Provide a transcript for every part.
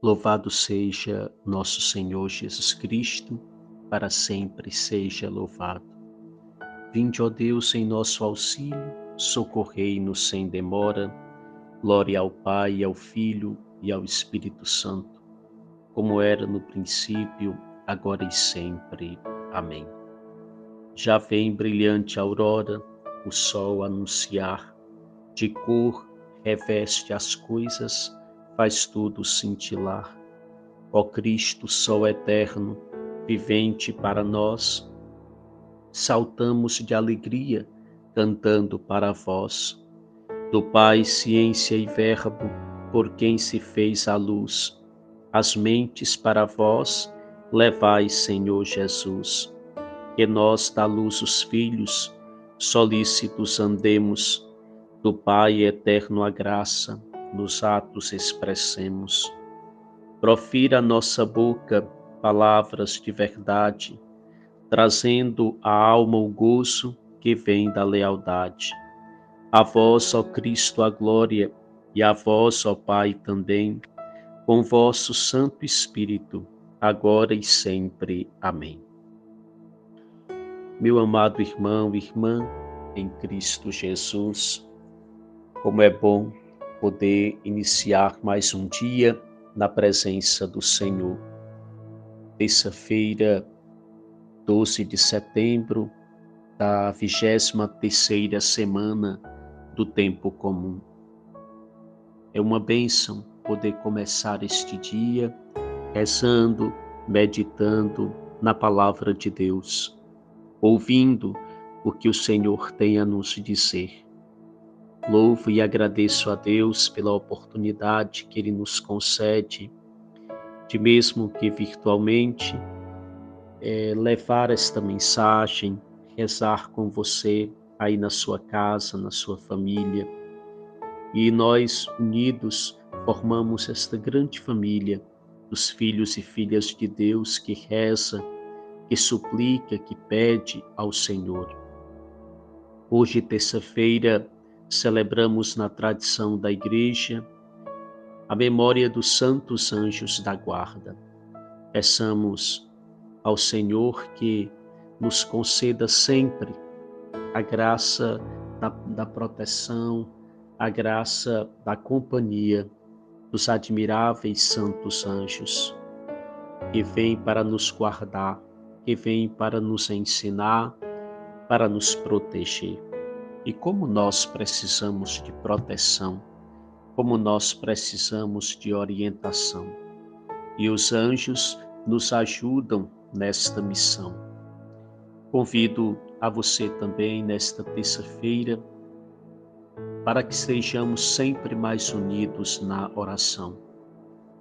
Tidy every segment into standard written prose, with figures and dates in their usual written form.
Louvado seja nosso Senhor Jesus Cristo, para sempre seja louvado. Vinde, ó Deus, em nosso auxílio, socorrei-nos sem demora. Glória ao Pai, ao Filho e ao Espírito Santo, como era no princípio, agora e sempre. Amém. Já vem brilhante aurora, o sol anunciar, de cor reveste as coisas, faz tudo cintilar. Ó Cristo, sol eterno, vivente para nós, saltamos de alegria, cantando para vós. Do Pai, ciência e verbo, por quem se fez a luz, as mentes para vós levai, Senhor Jesus. Que nós, da luz os filhos, solícitos andemos, do Pai eterno a graça, nos atos expressemos. Profira a nossa boca palavras de verdade, trazendo à alma o gozo que vem da lealdade. A vós, ó Cristo, a glória, e a vós, ó Pai, também, com vosso Santo Espírito, agora e sempre. Amém. Meu amado irmão e irmã, em Cristo Jesus, como é bom poder iniciar mais um dia na presença do Senhor. Terça-feira, 12 de setembro, da 23ª semana do tempo comum. É uma bênção poder começar este dia rezando, meditando na palavra de Deus, ouvindo o que o Senhor tem a nos dizer. Louvo e agradeço a Deus pela oportunidade que Ele nos concede de, mesmo que virtualmente, levar esta mensagem, rezar com você aí na sua casa, na sua família. E nós, unidos, formamos esta grande família dos filhos e filhas de Deus que reza, que suplica, que pede ao Senhor. Hoje, terça-feira, celebramos na tradição da Igreja a memória dos santos anjos da guarda. Peçamos ao Senhor que nos conceda sempre a graça da proteção, a graça da companhia dos admiráveis santos anjos, que vêm para nos guardar, que vêm para nos ensinar, para nos proteger. E como nós precisamos de proteção, como nós precisamos de orientação. E os anjos nos ajudam nesta missão. Convido a você também nesta terça-feira para que sejamos sempre mais unidos na oração.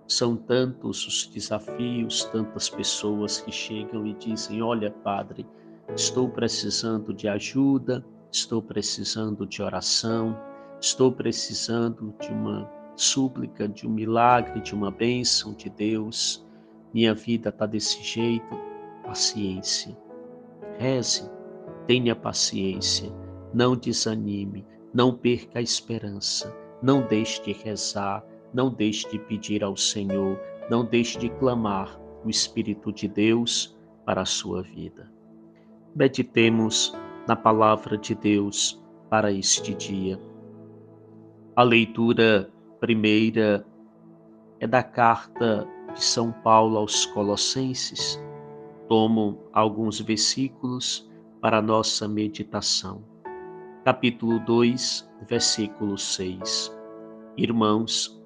São tantos os desafios, tantas pessoas que chegam e dizem: olha, Padre, estou precisando de ajuda, estou precisando de oração, estou precisando de uma súplica, de um milagre, de uma bênção de Deus. Minha vida está desse jeito. Paciência. Reze, tenha paciência, não desanime, não perca a esperança, não deixe de rezar, não deixe de pedir ao Senhor, não deixe de clamar o Espírito de Deus para a sua vida. Meditemos na palavra de Deus para este dia. A leitura primeira é da carta de São Paulo aos Colossenses. Tomo alguns versículos para a nossa meditação. Capítulo 2, versículo 6. Irmãos,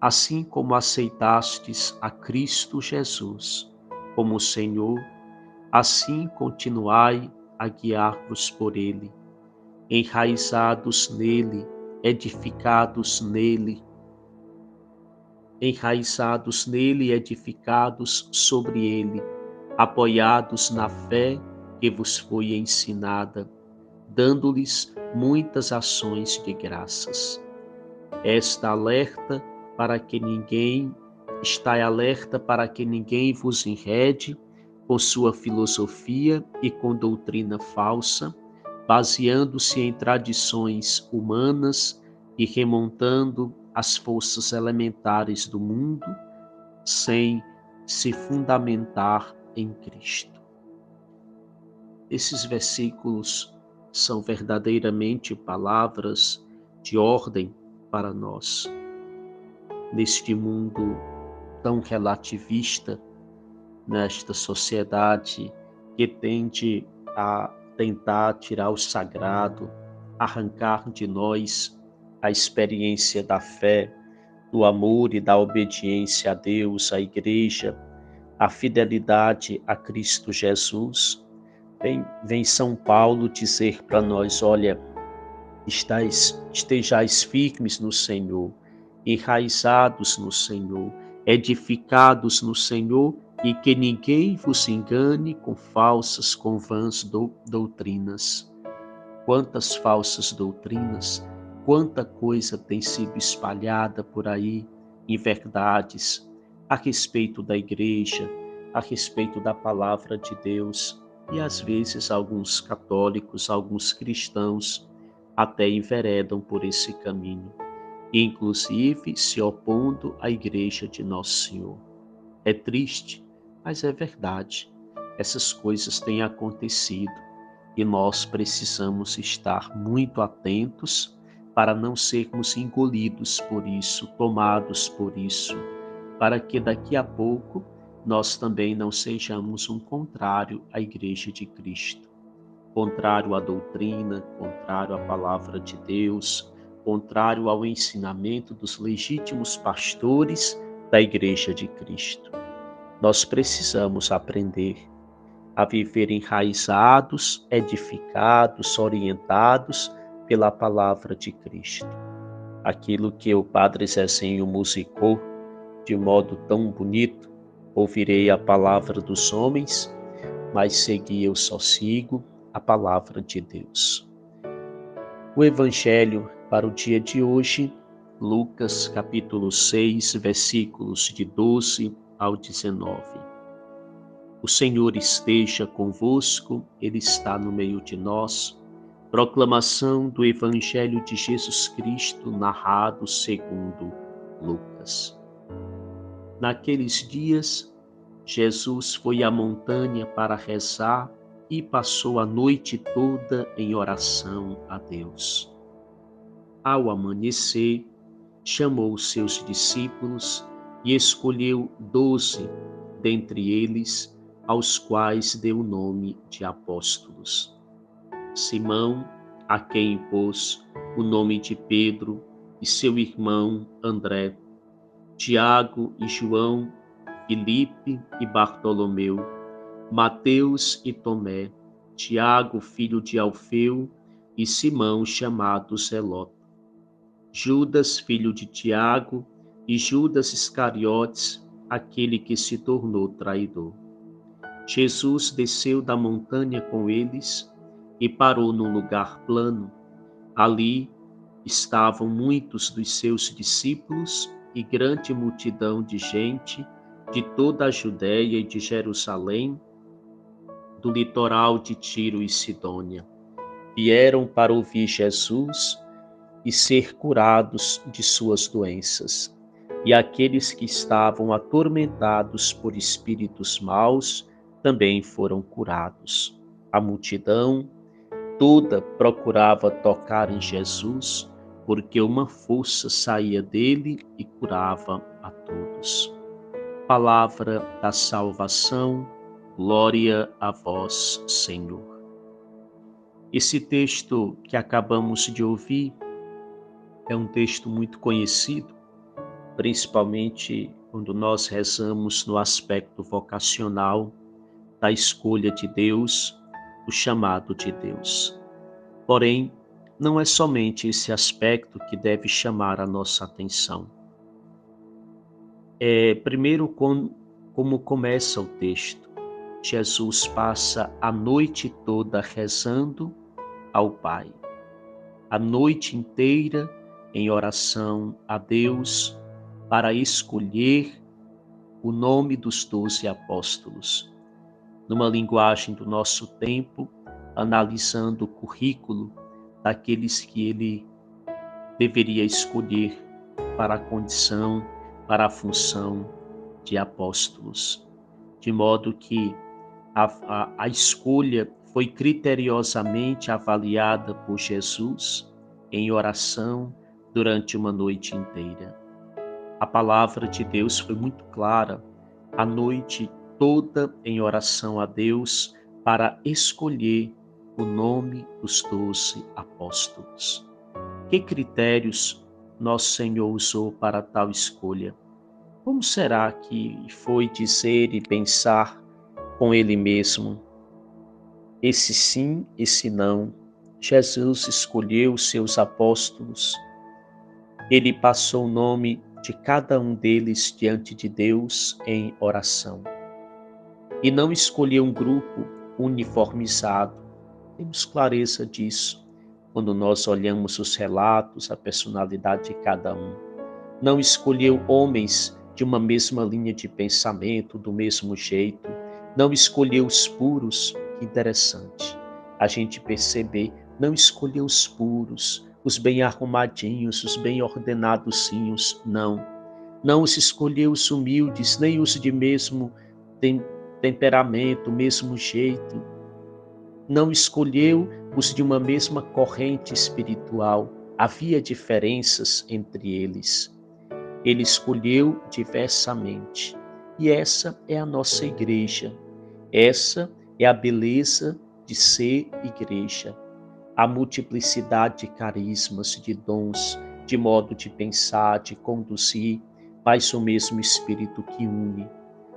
assim como aceitastes a Cristo Jesus como Senhor, assim continuai a guiar-vos por Ele, enraizados nele, edificados nele sobre Ele, apoiados na fé que vos foi ensinada, dando-lhes muitas ações de graças. Estai alerta para que ninguém vos enrede com sua filosofia e com doutrina falsa, baseando-se em tradições humanas e remontando às forças elementares do mundo, sem se fundamentar em Cristo. Esses versículos são verdadeiramente palavras de ordem para nós. Neste mundo tão relativista, nesta sociedade que tende a tentar tirar o sagrado, arrancar de nós a experiência da fé, do amor e da obediência a Deus, à Igreja, a fidelidade a Cristo Jesus, vem São Paulo dizer para nós: olha, estejais firmes no Senhor, enraizados no Senhor, edificados no Senhor, e que ninguém vos engane com falsas, com vãs doutrinas. Quantas falsas doutrinas, quanta coisa tem sido espalhada por aí, inverdades, a respeito da Igreja, a respeito da Palavra de Deus, e às vezes alguns católicos, alguns cristãos, até enveredam por esse caminho, inclusive se opondo à Igreja de Nosso Senhor. É triste, mas é verdade. Essas coisas têm acontecido e nós precisamos estar muito atentos para não sermos engolidos por isso, tomados por isso, para que daqui a pouco nós também não sejamos um contrário à Igreja de Cristo, contrário à doutrina, contrário à palavra de Deus, contrário ao ensinamento dos legítimos pastores da Igreja de Cristo. Nós precisamos aprender a viver enraizados, edificados, orientados pela palavra de Cristo. Aquilo que o Padre Zezinho musicou de modo tão bonito: ouvirei a palavra dos homens, mas seguir eu só sigo a palavra de Deus. O Evangelho para o dia de hoje, Lucas capítulo 6, versículos de 12 ao 19. O Senhor esteja convosco, Ele está no meio de nós. Proclamação do Evangelho de Jesus Cristo, narrado segundo Lucas. Naqueles dias, Jesus foi à montanha para rezar e passou a noite toda em oração a Deus. Ao amanhecer, chamou os seus discípulos e escolheu 12 dentre eles, aos quais deu o nome de apóstolos. Simão, a quem pôs o nome de Pedro, e seu irmão André, Tiago e João, Filipe e Bartolomeu, Mateus e Tomé, Tiago, filho de Alfeu, e Simão, chamado Zelote, Judas, filho de Tiago, e Judas Iscariotes, aquele que se tornou traidor. Jesus desceu da montanha com eles e parou num lugar plano. Ali estavam muitos dos seus discípulos e grande multidão de gente de toda a Judéia e de Jerusalém, do litoral de Tiro e Sidônia. Vieram para ouvir Jesus e ser curados de suas doenças. E aqueles que estavam atormentados por espíritos maus também foram curados. A multidão toda procurava tocar em Jesus, porque uma força saía dele e curava a todos. Palavra da salvação, glória a vós, Senhor. Esse texto que acabamos de ouvir é um texto muito conhecido, principalmente quando nós rezamos no aspecto vocacional da escolha de Deus, do chamado de Deus. Porém, não é somente esse aspecto que deve chamar a nossa atenção. Primeiro, como começa o texto. Jesus passa a noite toda rezando ao Pai. A noite inteira em oração a Deus para escolher o nome dos 12 apóstolos. Numa linguagem do nosso tempo, analisando o currículo daqueles que ele deveria escolher para a condição, para a função de apóstolos, de modo que a escolha foi criteriosamente avaliada por Jesus em oração durante uma noite inteira. A palavra de Deus foi muito clara, a noite toda em oração a Deus para escolher o nome dos 12 apóstolos. Que critérios nosso Senhor usou para tal escolha? Como será que foi dizer e pensar com Ele mesmo? Esse sim, esse não. Jesus escolheu os seus apóstolos. Ele passou o nome de cada um deles diante de Deus em oração. E não escolheu um grupo uniformizado. Temos clareza disso quando nós olhamos os relatos, a personalidade de cada um. Não escolheu homens de uma mesma linha de pensamento, do mesmo jeito. Não escolheu os puros. Que interessante a gente perceber, não escolheu os puros, os bem arrumadinhos, os bem ordenadozinhos, não. Não os escolheu os humildes, nem os de mesmo temperamento, mesmo jeito. Não escolheu os de uma mesma corrente espiritual. Havia diferenças entre eles. Ele escolheu diversamente. E essa é a nossa igreja. Essa é a beleza de ser igreja. A multiplicidade de carismas, de dons, de modo de pensar, de conduzir, mas o mesmo Espírito que une.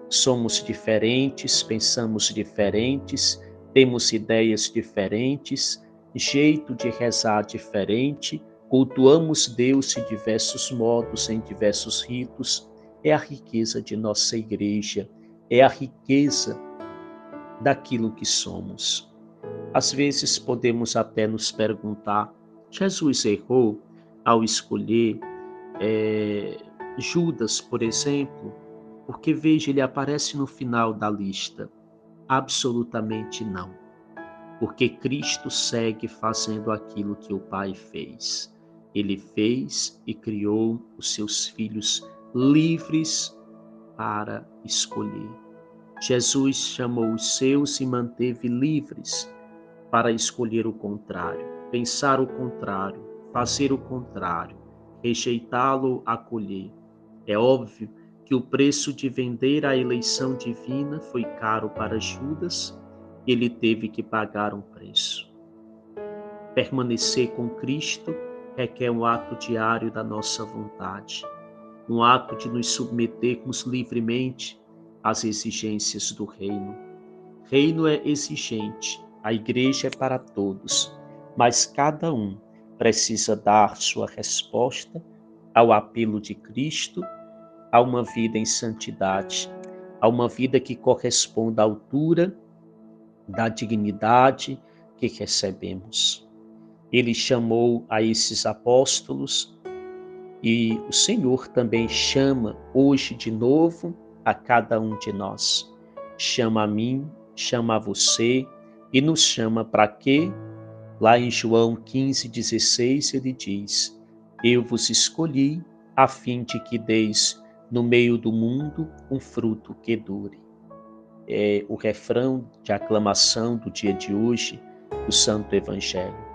Somos diferentes, pensamos diferentes, temos ideias diferentes, jeito de rezar diferente, cultuamos Deus de diversos modos, em diversos ritos. É a riqueza de nossa igreja, é a riqueza daquilo que somos. Às vezes podemos até nos perguntar, Jesus errou ao escolher Judas, por exemplo? Porque veja, ele aparece no final da lista. Absolutamente não. Porque Cristo segue fazendo aquilo que o Pai fez. Ele fez e criou os seus filhos livres para escolher. Jesus chamou os seus e manteve livres para escolher o contrário, pensar o contrário, fazer o contrário, rejeitá-lo, acolher. É óbvio que o preço de vender a eleição divina foi caro para Judas, e ele teve que pagar um preço. Permanecer com Cristo requer um ato diário da nossa vontade, um ato de nos submetermos livremente às exigências do reino. Reino é exigente, a igreja é para todos, mas cada um precisa dar sua resposta ao apelo de Cristo, a uma vida em santidade, a uma vida que corresponda à altura da dignidade que recebemos. Ele chamou a esses apóstolos e o Senhor também chama hoje de novo a cada um de nós. Chama a mim, chama a você e nos chama para quê? Lá em João 15,16 ele diz: eu vos escolhi a fim de que deis no meio do mundo um fruto que dure. É o refrão de aclamação do dia de hoje do Santo Evangelho.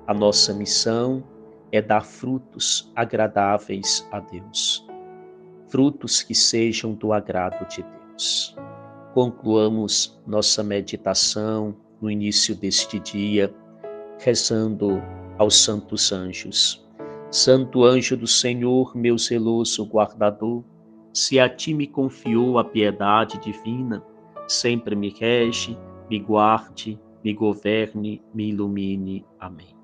A nossa missão é dar frutos agradáveis a Deus, frutos que sejam do agrado de Deus. Concluamos nossa meditação no início deste dia, rezando aos santos anjos. Santo anjo do Senhor, meu zeloso guardador, se a ti me confiou a piedade divina, sempre me rege, me guarde, me governe, me ilumine. Amém.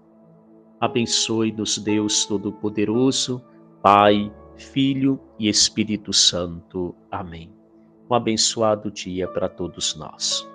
Abençoe-nos Deus Todo-Poderoso, Pai, Filho e Espírito Santo. Amém. Um abençoado dia para todos nós.